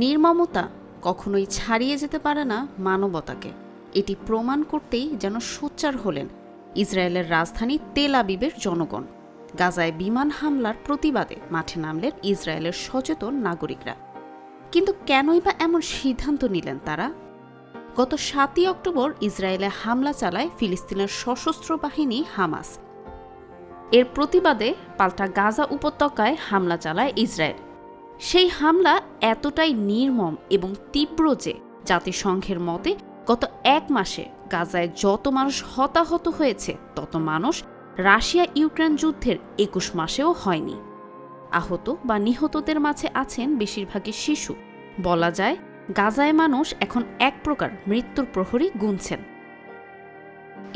নির্মমতা কখনোই ছাড়িয়ে যেতে পারে না মানবতাকে। এটি প্রমাণ করতেই যেন সোচ্চার হলেন ইসরায়েলের রাজধানী তেল আবিবের জনগণ। গাজায় বিমান হামলার প্রতিবাদে মাঠে নামলেন ইসরায়েলের সচেতন নাগরিকরা। কিন্তু কেনই বা এমন সিদ্ধান্ত নিলেন তারা? গত 7ই অক্টোবর ইসরায়েলে হামলা চালায় ফিলিস্তিনের সশস্ত্র বাহিনী হামাস। এর প্রতিবাদে পাল্টা গাজা উপত্যকায় হামলা চালায় ইসরায়েল। সেই হামলা এতটাই নির্মম এবং তীব্র যে জাতিসংঘের মতে গত 1 মাসে গাজায় যত মানুষ হতাহত হয়েছে তত মানুষ রাশিয়া ইউক্রেন যুদ্ধের 21 মাসেও হয়নি। আহত বা নিহতদের মাঝে আছেন বেশিরভাগই শিশু। বলা যায় গাজায় মানুষ এখন এক প্রকার মৃত্যুর প্রহরী গুনছেন।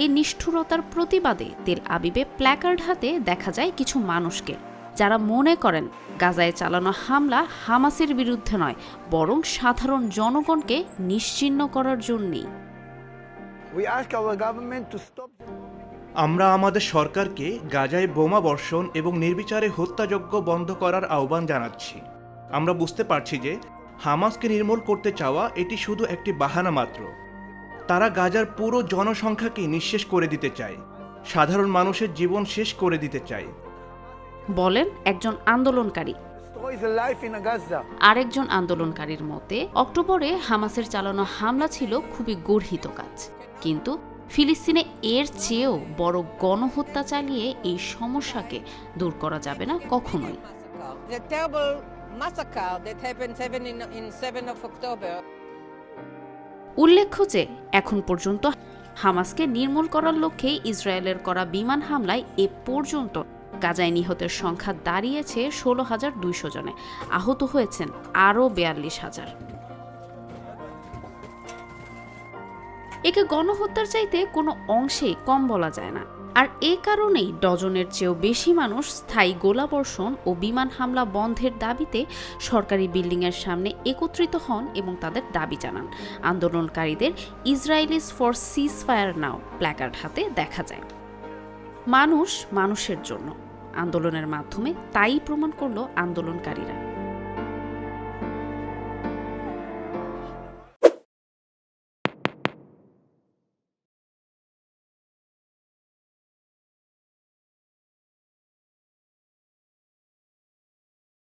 এই নিষ্ঠুরতার প্রতিবাদে তেল আবিবে প্ল্যাকার্ড হাতে দেখা যায় কিছু মানুষকে, যারা মনে করেন গাজায় চালানো হামলা হামাসের বিরুদ্ধে নয়, বরং সাধারণ জনগণকে নিশ্চিহ্ন করার জন্যই। আমরা আমাদের সরকারকে গাজায় বোমা বর্ষণ এবং নির্বিচারে হত্যাযজ্ঞ বন্ধ করার আহ্বান জানাচ্ছি। আমরা বুঝতে পারছি যে হামাসকে নির্মূল করতে চাওয়া এটি শুধু একটি বাহানা মাত্র। তারা গাজার পুরো জনসংখ্যাকে নিঃশেষ করে দিতে চায়, সাধারণ মানুষের জীবন শেষ করে দিতে চায়, বলেন একজন আন্দোলনকারী। আরেকজন আন্দোলনকারীর মতে অক্টোবরে হামাসের চালানো হামলা ছিল খুবই গর্হিত কাজ, কিন্তু ফিলিস্তিনে এর চেয়েও বড় গণহত্যা চালিয়ে এই সমস্যাকে দূর করা যাবে না কখনোই। উল্লেখ্য যে এখন পর্যন্ত হামাসকে নির্মূল করার লক্ষ্যে ইসরায়েলের করা বিমান হামলায় এ পর্যন্ত গাজায় নিহতের সংখ্যা দাঁড়িয়েছে 16,200 জনে, আহত হয়েছেন আরও 42,000। একে গণহত্যার চাইতে কোনো অংশেই কম বলা যায় না। আর এ কারণেই ডজনের চেয়েও বেশি মানুষ স্থায়ী গোলাবর্ষণ ও বিমান হামলা বন্ধের দাবিতে সরকারি বিল্ডিংয়ের সামনে একত্রিত হন এবং তাদের দাবি জানান। আন্দোলনকারীদের Israelis for ceasefire now placard হাতে দেখা যায়। মানুষ মানুষের জন্য আন্দোলনের মাধ্যমে তাই প্রমাণ করল আন্দোলনকারীরা।